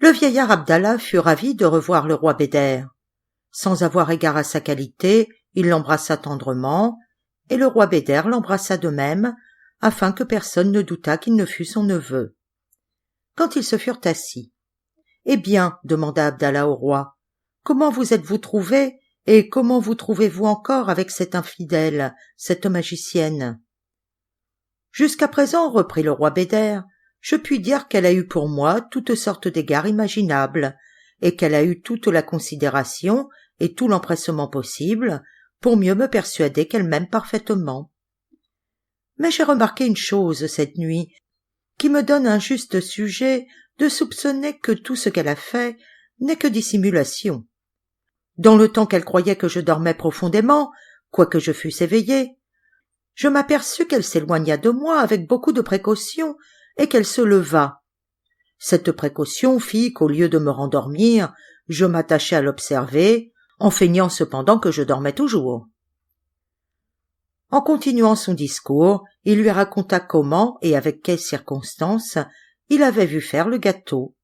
Le vieillard Abdallah fut ravi de revoir le roi Beder. Sans avoir égard à sa qualité, il l'embrassa tendrement, et le roi Beder l'embrassa de même, afin que personne ne doutât qu'il ne fût son neveu. Quand ils se furent assis, « Eh bien, demanda Abdallah au roi, comment vous êtes-vous trouvé, et comment vous trouvez-vous encore avec cette infidèle, cette magicienne ?» Jusqu'à présent, reprit le roi Beder, je puis dire qu'elle a eu pour moi toutes sortes d'égards imaginables, et qu'elle a eu toute la considération et tout l'empressement possible pour mieux me persuader qu'elle m'aime parfaitement. Mais j'ai remarqué une chose cette nuit, qui me donne un juste sujet de soupçonner que tout ce qu'elle a fait n'est que dissimulation. Dans le temps qu'elle croyait que je dormais profondément, quoique je fusse éveillé, je m'aperçus qu'elle s'éloigna de moi avec beaucoup de précaution et qu'elle se leva. Cette précaution fit qu'au lieu de me rendormir, je m'attachai à l'observer, en feignant cependant que je dormais toujours. En continuant son discours, il lui raconta comment et avec quelles circonstances il avait vu faire le gâteau.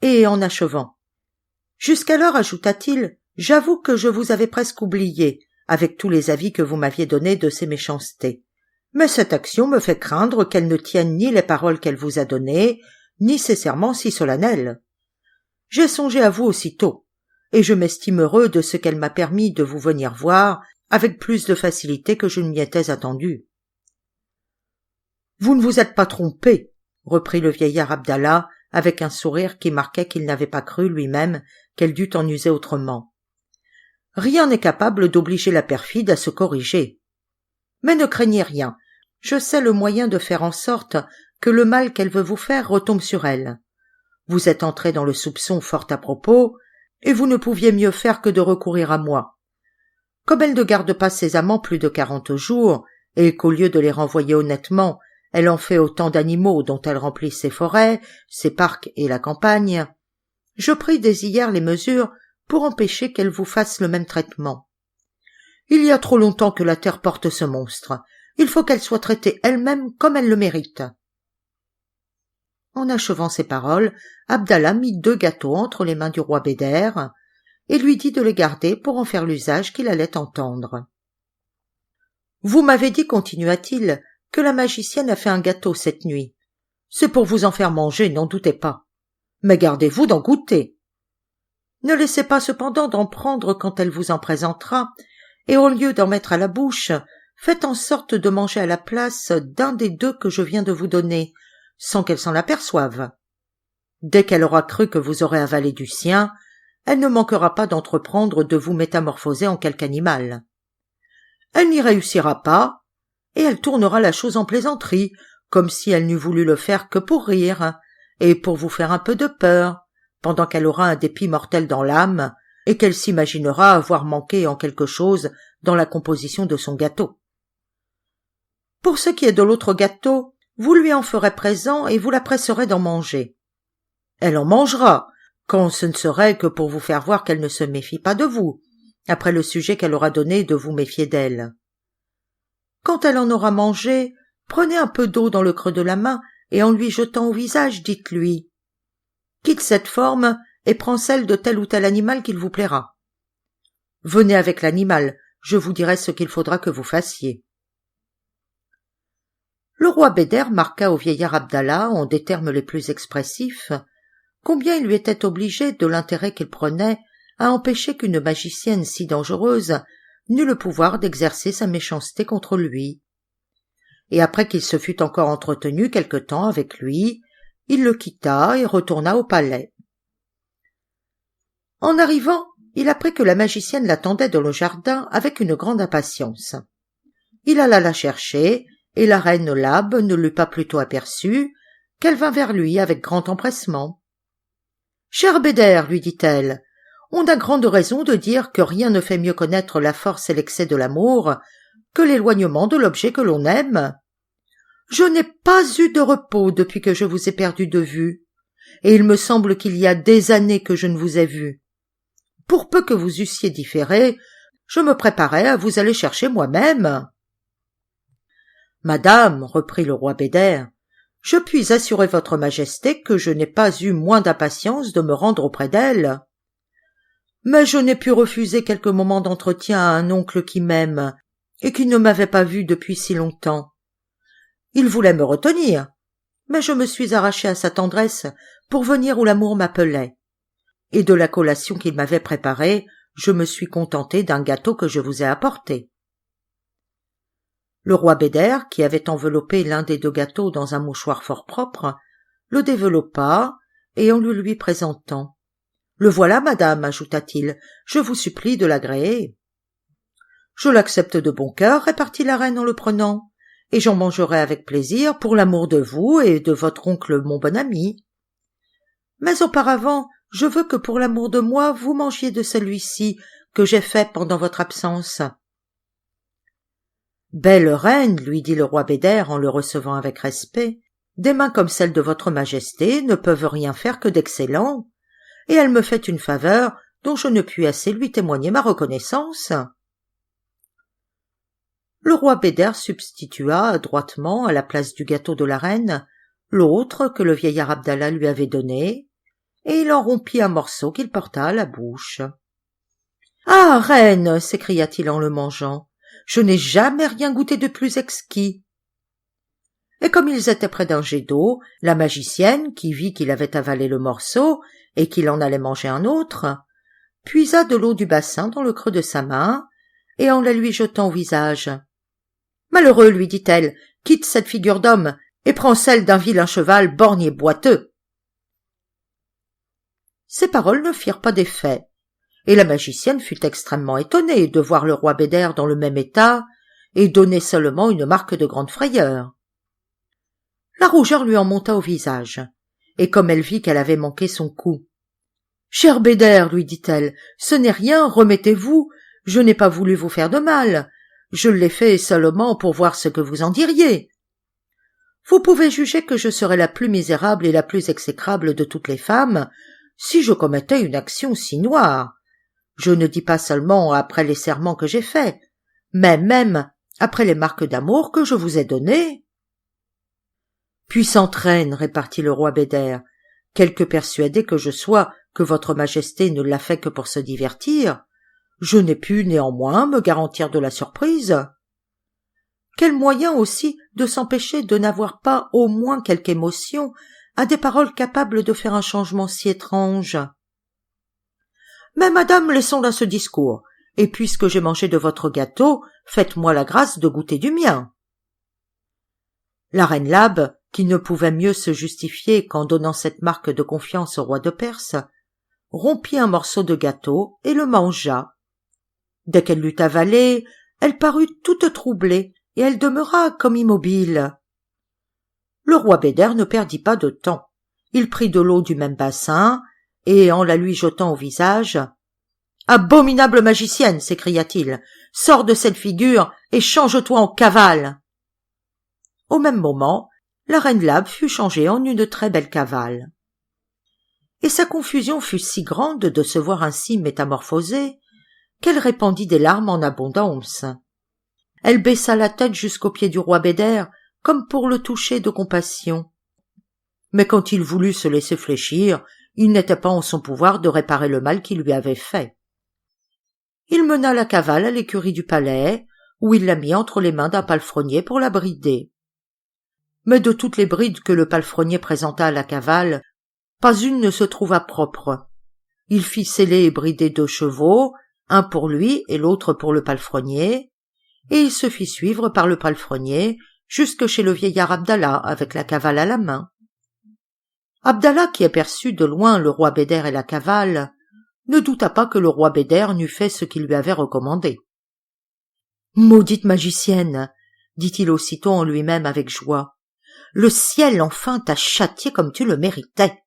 Et en achevant, « Jusqu'alors, ajouta-t-il, j'avoue que je vous avais presque oublié, avec tous les avis que vous m'aviez donnés de ses méchancetés. Mais cette action me fait craindre qu'elle ne tienne ni les paroles qu'elle vous a données, ni ses serments si solennels. J'ai songé à vous aussitôt, et je m'estime heureux de ce qu'elle m'a permis de vous venir voir avec plus de facilité que je ne m'y étais attendu. »« Vous ne vous êtes pas trompé, » reprit le vieillard Abdallah, avec un sourire qui marquait qu'il n'avait pas cru lui-même qu'elle dût en user autrement. « Rien n'est capable d'obliger la perfide à se corriger. Mais ne craignez rien, je sais le moyen de faire en sorte que le mal qu'elle veut vous faire retombe sur elle. Vous êtes entré dans le soupçon fort à propos, et vous ne pouviez mieux faire que de recourir à moi. Comme elle ne garde pas ses amants plus de 40 jours, et qu'au lieu de les renvoyer honnêtement, elle en fait autant d'animaux dont elle remplit ses forêts, ses parcs et la campagne, je pris dès hier les mesures pour empêcher qu'elle vous fasse le même traitement. Il y a trop longtemps que la terre porte ce monstre. Il faut qu'elle soit traitée elle-même comme elle le mérite. » En achevant ces paroles, Abdallah mit 2 gâteaux entre les mains du roi Beder et lui dit de les garder pour en faire l'usage qu'il allait entendre. « Vous m'avez dit, continua-t-il, que la magicienne a fait un gâteau cette nuit. C'est pour vous en faire manger, n'en doutez pas. Mais gardez-vous d'en goûter. Ne laissez pas cependant d'en prendre quand elle vous en présentera, et au lieu d'en mettre à la bouche, faites en sorte de manger à la place d'un des 2 que je viens de vous donner, sans qu'elle s'en aperçoive. Dès qu'elle aura cru que vous aurez avalé du sien, elle ne manquera pas d'entreprendre de vous métamorphoser en quelque animal. Elle n'y réussira pas, et elle tournera la chose en plaisanterie, comme si elle n'eût voulu le faire que pour rire, et pour vous faire un peu de peur, pendant qu'elle aura un dépit mortel dans l'âme, et qu'elle s'imaginera avoir manqué en quelque chose dans la composition de son gâteau. Pour ce qui est de l'autre gâteau, vous lui en ferez présent et vous la presserez d'en manger. Elle en mangera, quand ce ne serait que pour vous faire voir qu'elle ne se méfie pas de vous, après le sujet qu'elle aura donné de vous méfier d'elle. Quand elle en aura mangé, prenez un peu d'eau dans le creux de la main et en lui jetant au visage, dites-lui « Quitte cette forme et prends celle de tel ou tel animal qu'il vous plaira. Venez avec l'animal, je vous dirai ce qu'il faudra que vous fassiez. » Le roi Beder marqua au vieillard Abdallah, en des termes les plus expressifs, combien il lui était obligé de l'intérêt qu'il prenait à empêcher qu'une magicienne si dangereuse n'eût le pouvoir d'exercer sa méchanceté contre lui. Et après qu'il se fut encore entretenu quelque temps avec lui, il le quitta et retourna au palais. En arrivant, il apprit que la magicienne l'attendait dans le jardin avec une grande impatience. Il alla la chercher, et la reine Labe ne l'eut pas plutôt aperçue qu'elle vint vers lui avec grand empressement. « Cher Beder, lui dit-elle, on a grande raison de dire que rien ne fait mieux connaître la force et l'excès de l'amour que l'éloignement de l'objet que l'on aime. Je n'ai pas eu de repos depuis que je vous ai perdu de vue, et il me semble qu'il y a des années que je ne vous ai vu. Pour peu que vous eussiez différé, je me préparais à vous aller chercher moi-même. »« Madame, reprit le roi Beder, je puis assurer votre majesté que je n'ai pas eu moins d'impatience de me rendre auprès d'elle. Mais je n'ai pu refuser quelques moments d'entretien à un oncle qui m'aime, et qui ne m'avait pas vu depuis si longtemps. Il voulait me retenir, mais je me suis arrachée à sa tendresse pour venir où l'amour m'appelait. Et de la collation qu'il m'avait préparée, je me suis contentée d'un gâteau que je vous ai apporté. Le roi Béder, qui avait enveloppé l'un des 2 gâteaux dans un mouchoir fort propre, le développa, et en le lui présentant. « Le voilà, madame, ajouta-t-il, je vous supplie de l'agréer. »« Je l'accepte de bon cœur, répartit la reine en le prenant, et j'en mangerai avec plaisir pour l'amour de vous et de votre oncle mon bon ami. Mais auparavant, je veux que pour l'amour de moi, vous mangiez de celui-ci que j'ai fait pendant votre absence. » « Belle reine, lui dit le roi Béder en le recevant avec respect, des mains comme celles de votre majesté ne peuvent rien faire que d'excellent, et elle me fait une faveur dont je ne puis assez lui témoigner ma reconnaissance. » Le roi Béder substitua adroitement à la place du gâteau de la reine l'autre que le vieillard Abdallah lui avait donné, et il en rompit un morceau qu'il porta à la bouche. « Ah, reine, s'écria-t-il en le mangeant, je n'ai jamais rien goûté de plus exquis. » Et comme ils étaient près d'un jet d'eau, la magicienne, qui vit qu'il avait avalé le morceau et qu'il en allait manger un autre, puisa de l'eau du bassin dans le creux de sa main, et en la lui jetant au visage. « Malheureux, lui dit-elle, quitte cette figure d'homme et prends celle d'un vilain cheval borgne et boiteux. » Ces paroles ne firent pas d'effet, et la magicienne fut extrêmement étonnée de voir le roi Béder dans le même état et donner seulement une marque de grande frayeur. La rougeur lui en monta au visage, et comme elle vit qu'elle avait manqué son coup. « Cher Béder, lui dit-elle, ce n'est rien, remettez-vous, je n'ai pas voulu vous faire de mal, je l'ai fait seulement pour voir ce que vous en diriez. Vous pouvez juger que je serais la plus misérable et la plus exécrable de toutes les femmes si je commettais une action si noire. Je ne dis pas seulement après les serments que j'ai faits, mais même après les marques d'amour que je vous ai données. »« Puissante reine, répartit le roi Béder, quelque persuadé que je sois que votre majesté ne l'a fait que pour se divertir, je n'ai pu néanmoins me garantir de la surprise. Quel moyen aussi de s'empêcher de n'avoir pas au moins quelque émotion à des paroles capables de faire un changement si étrange. Mais madame, laissons là ce discours, et puisque j'ai mangé de votre gâteau, faites-moi la grâce de goûter du mien. » La reine Labe, qui ne pouvait mieux se justifier qu'en donnant cette marque de confiance au roi de Perse, rompit un morceau de gâteau et le mangea. Dès qu'elle l'eut avalé, elle parut toute troublée, et elle demeura comme immobile. Le roi Béder ne perdit pas de temps. Il prit de l'eau du même bassin, et en la lui jetant au visage, « Abominable magicienne !» s'écria-t-il, « sors de cette figure et change-toi en cavale !» Au même moment, la reine Labe fut changée en une très belle cavale. Et sa confusion fut si grande de se voir ainsi métamorphosée qu'elle répandit des larmes en abondance. Elle baissa la tête jusqu'aux pieds du roi Béder, comme pour le toucher de compassion. Mais quand il voulut se laisser fléchir, il n'était pas en son pouvoir de réparer le mal qu'il lui avait fait. Il mena la cavale à l'écurie du palais, où il la mit entre les mains d'un palefrenier pour la brider. Mais de toutes les brides que le palefrenier présenta à la cavale, pas une ne se trouva propre. Il fit seller et brider 2 chevaux, un pour lui et l'autre pour le palefrenier, et il se fit suivre par le palefrenier jusque chez le vieillard Abdallah avec la cavale à la main. Abdallah, qui aperçut de loin le roi Béder et la cavale, ne douta pas que le roi Béder n'eût fait ce qu'il lui avait recommandé. « Maudite magicienne !» dit-il aussitôt en lui-même avec joie. « Le ciel enfin t'a châtié comme tu le méritais. »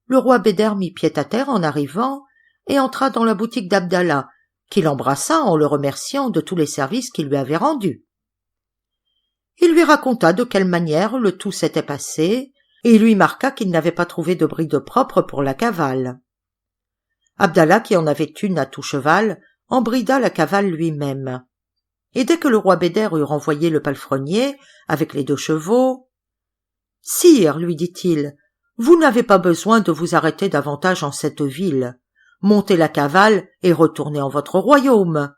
Le roi Béder mit pied à terre en arrivant et entra dans la boutique d'Abdallah, qu'il embrassa en le remerciant de tous les services qu'il lui avait rendus. Il lui raconta de quelle manière le tout s'était passé, et lui marqua qu'il n'avait pas trouvé de bride propre pour la cavale. Abdallah, qui en avait une à tout cheval, en brida la cavale lui-même. et dès que le roi Béder eut renvoyé le palefrenier avec les 2 chevaux, « Sire, lui dit-il, vous n'avez pas besoin de vous arrêter davantage en cette ville. Montez la cavale et retournez en votre royaume.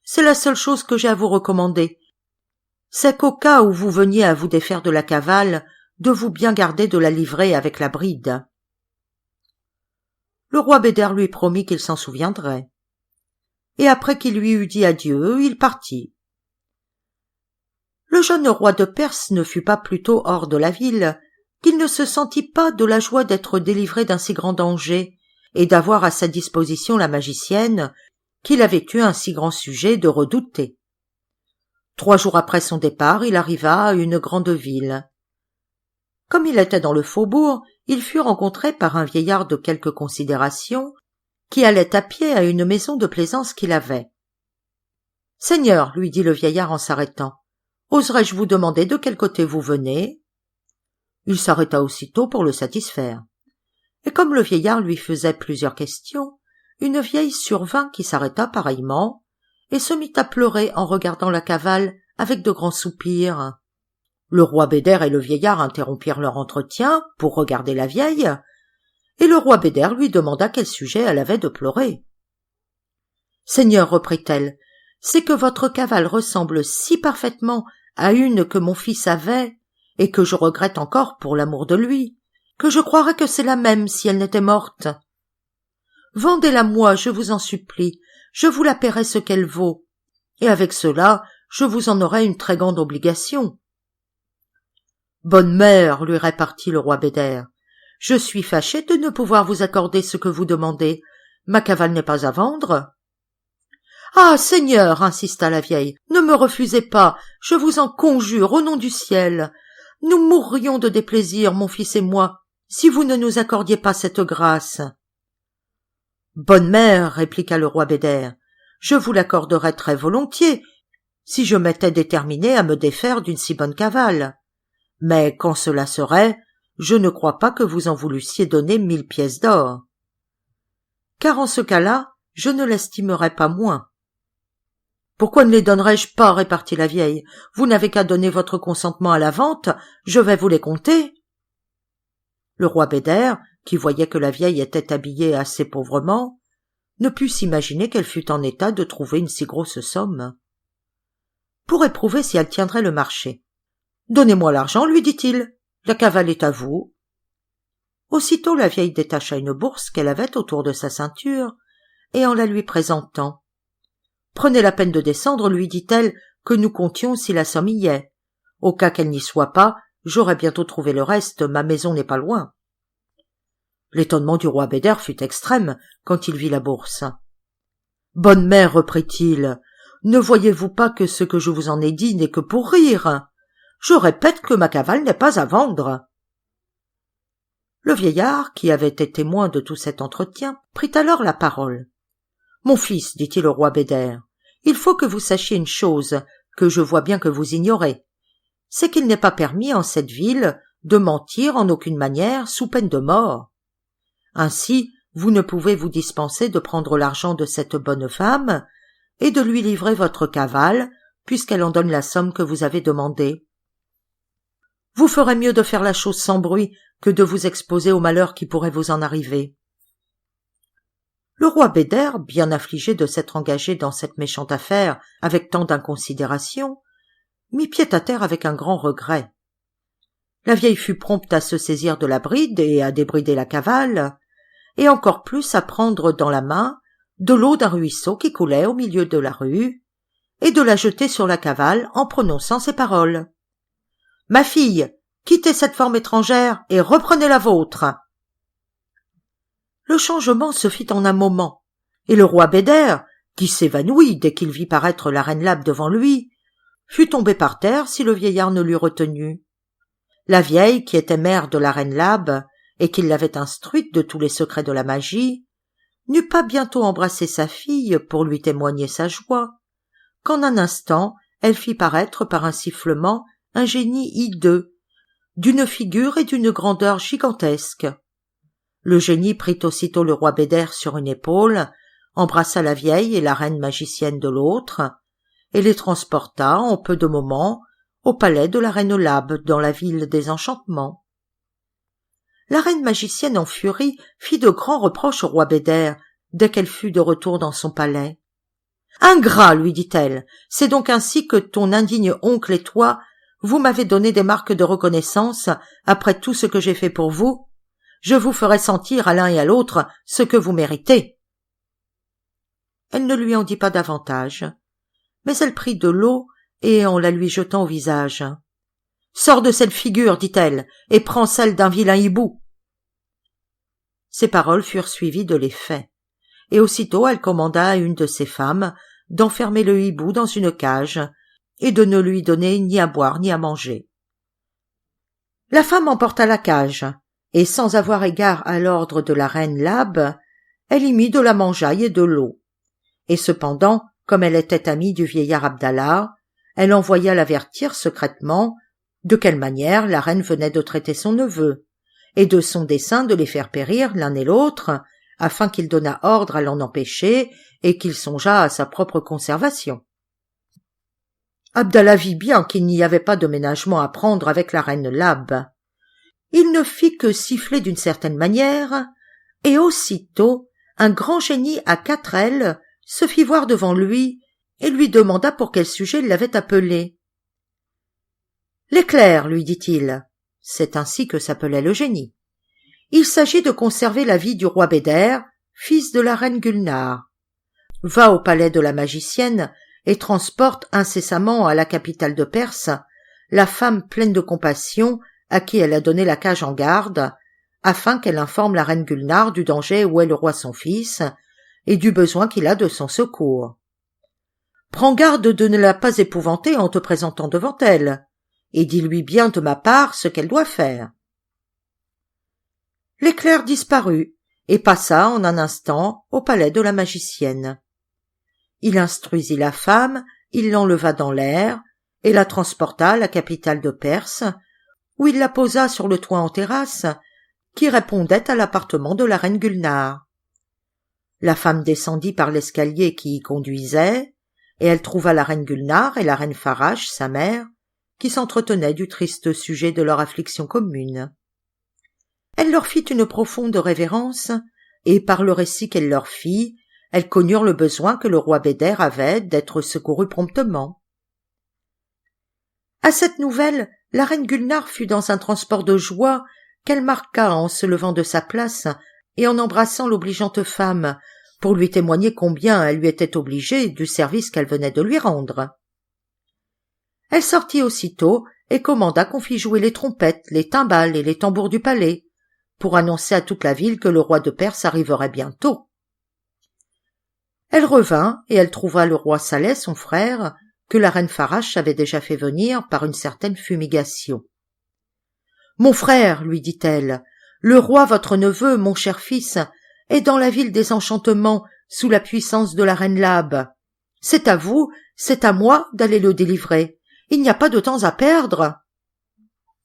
C'est la seule chose que j'ai à vous recommander. C'est qu'au cas où vous veniez à vous défaire de la cavale, de vous bien garder de la livrer avec la bride. » Le roi Béder lui promit qu'il s'en souviendrait. Et après qu'il lui eut dit adieu, il partit. Le jeune roi de Perse ne fut pas plus tôt hors de la ville qu'il ne se sentit pas de la joie d'être délivré d'un si grand danger et d'avoir à sa disposition la magicienne qu'il avait eu un si grand sujet de redouter. 3 jours après son départ, il arriva à une grande ville. Comme il était dans le faubourg, il fut rencontré par un vieillard de quelque considération qui allait à pied à une maison de plaisance qu'il avait. « Seigneur, lui dit le vieillard en s'arrêtant, oserais-je vous demander de quel côté vous venez ?» Il s'arrêta aussitôt pour le satisfaire. Et comme le vieillard lui faisait plusieurs questions, une vieille survint qui s'arrêta pareillement et se mit à pleurer en regardant la cavale avec de grands soupirs. Le roi Béder et le vieillard interrompirent leur entretien pour regarder la vieille, et le roi Béder lui demanda quel sujet elle avait de pleurer. « Seigneur, reprit-elle, c'est que votre cavale ressemble si parfaitement à une que mon fils avait, et que je regrette encore pour l'amour de lui, que je croirais que c'est la même si elle n'était morte. Vendez-la moi, je vous en supplie, je vous la paierai ce qu'elle vaut, et avec cela, je vous en aurai une très grande obligation. » « Bonne mère, lui repartit le roi Béder, je suis fâché de ne pouvoir vous accorder ce que vous demandez. Ma cavale n'est pas à vendre. »« Ah, seigneur, insista la vieille, ne me refusez pas, je vous en conjure, au nom du ciel. Nous mourrions de déplaisir, mon fils et moi, si vous ne nous accordiez pas cette grâce. »« Bonne mère, répliqua le roi Béder, je vous l'accorderais très volontiers, si je m'étais déterminé à me défaire d'une si bonne cavale. Mais quand cela serait, je ne crois pas que vous en voulussiez donner 1000 pièces d'or. Car en ce cas-là, je ne l'estimerais pas moins. »« Pourquoi ne les donnerais-je pas, répartit la vieille. Vous n'avez qu'à donner votre consentement à la vente, je vais vous les compter. » Le roi Béder, qui voyait que la vieille était habillée assez pauvrement, ne put s'imaginer qu'elle fût en état de trouver une si grosse somme. Pour éprouver si elle tiendrait le marché, « Donnez-moi l'argent, lui dit-il, la cavale est à vous. » Aussitôt la vieille détacha une bourse qu'elle avait autour de sa ceinture, et en la lui présentant, « Prenez la peine de descendre, lui dit-elle, que nous comptions si la somme y est. Au cas qu'elle n'y soit pas, j'aurai bientôt trouvé le reste, ma maison n'est pas loin. » L'étonnement du roi Béder fut extrême quand il vit la bourse. « Bonne mère, reprit-il, ne voyez-vous pas que ce que je vous en ai dit n'est que pour rire? Je répète que ma cavale n'est pas à vendre. » Le vieillard, qui avait été témoin de tout cet entretien, prit alors la parole. « Mon fils, dit-il au roi Béder, il faut que vous sachiez une chose que je vois bien que vous ignorez. C'est qu'il n'est pas permis en cette ville de mentir en aucune manière sous peine de mort. Ainsi, vous ne pouvez vous dispenser de prendre l'argent de cette bonne femme et de lui livrer votre cavale, puisqu'elle en donne la somme que vous avez demandée. Vous ferez mieux de faire la chose sans bruit que de vous exposer au malheur qui pourrait vous en arriver. » Le roi Béder, bien affligé de s'être engagé dans cette méchante affaire avec tant d'inconsidération, mit pied à terre avec un grand regret. La vieille fut prompte à se saisir de la bride et à débrider la cavale, et encore plus à prendre dans la main de l'eau d'un ruisseau qui coulait au milieu de la rue, et de la jeter sur la cavale en prononçant ces paroles. « Ma fille, quittez cette forme étrangère et reprenez la vôtre. » Le changement se fit en un moment, et le roi Béder, qui s'évanouit dès qu'il vit paraître la reine Labe devant lui, fut tombé par terre si le vieillard ne l'eût retenu. La vieille, qui était mère de la reine Labe, et qui l'avait instruite de tous les secrets de la magie, n'eut pas bientôt embrassé sa fille pour lui témoigner sa joie, qu'en un instant elle fit paraître par un sifflement un génie hideux, d'une figure et d'une grandeur gigantesques. Le génie prit aussitôt le roi Béder sur une épaule, embrassa la vieille et la reine magicienne de l'autre, et les transporta en peu de moments au palais de la reine Labe dans la ville des enchantements. La reine magicienne en furie fit de grands reproches au roi Beder dès qu'elle fut de retour dans son palais. « Ingrat, lui dit-elle, c'est donc ainsi que ton indigne oncle et toi, vous m'avez donné des marques de reconnaissance après tout ce que j'ai fait pour vous? Je vous ferai sentir à l'un et à l'autre ce que vous méritez. » Elle ne lui en dit pas davantage, mais elle prit de l'eau et en la lui jetant au visage. « Sors de cette figure, dit-elle, et prends celle d'un vilain hibou. » Ces paroles furent suivies de l'effet, et aussitôt elle commanda à une de ses femmes d'enfermer le hibou dans une cage et de ne lui donner ni à boire ni à manger. La femme emporta la cage, et sans avoir égard à l'ordre de la reine Labe, elle y mit de la mangeaille et de l'eau. Et cependant, comme elle était amie du vieillard Abdallah, elle envoya l'avertir secrètement de quelle manière la reine venait de traiter son neveu, et de son dessein de les faire périr l'un et l'autre, afin qu'il donnât ordre à l'en empêcher et qu'il songeât à sa propre conservation. Abdallah vit bien qu'il n'y avait pas de ménagement à prendre avec la reine Labe. Il ne fit que siffler d'une certaine manière, et aussitôt un grand génie à 4 ailes se fit voir devant lui et lui demanda pour quel sujet il l'avait appelé. « L'éclair, lui dit-il, c'est ainsi que s'appelait le génie. Il s'agit de conserver la vie du roi Beder, fils de la reine Gulnare. Va au palais de la magicienne et transporte incessamment à la capitale de Perse la femme pleine de compassion à qui elle a donné la cage en garde, afin qu'elle informe la reine Gulnare du danger où est le roi son fils et du besoin qu'il a de son secours. Prends garde de ne la pas épouvanter en te présentant devant elle, et dis-lui bien de ma part ce qu'elle doit faire. » L'éclair disparut et passa en un instant au palais de la magicienne. Il instruisit la femme, il l'enleva dans l'air et la transporta à la capitale de Perse, où il la posa sur le toit en terrasse qui répondait à l'appartement de la reine Gulnare. La femme descendit par l'escalier qui y conduisait, et elle trouva la reine Gulnare et la reine Farach, sa mère, qui s'entretenaient du triste sujet de leur affliction commune. Elle leur fit une profonde révérence, et par le récit qu'elle leur fit, elles connurent le besoin que le roi Beder avait d'être secouru promptement. À cette nouvelle, la reine Gulnare fut dans un transport de joie qu'elle marqua en se levant de sa place et en embrassant l'obligeante femme, pour lui témoigner combien elle lui était obligée du service qu'elle venait de lui rendre. Elle sortit aussitôt et commanda qu'on fît jouer les trompettes, les timbales et les tambours du palais, pour annoncer à toute la ville que le roi de Perse arriverait bientôt. Elle revint et elle trouva le roi Saleh, son frère, que la reine Farach avait déjà fait venir par une certaine fumigation. « Mon frère, lui dit-elle, le roi votre neveu, mon cher fils, est dans la ville des enchantements sous la puissance de la reine Labe. C'est à vous, c'est à moi d'aller le délivrer. Il n'y a pas de temps à perdre. »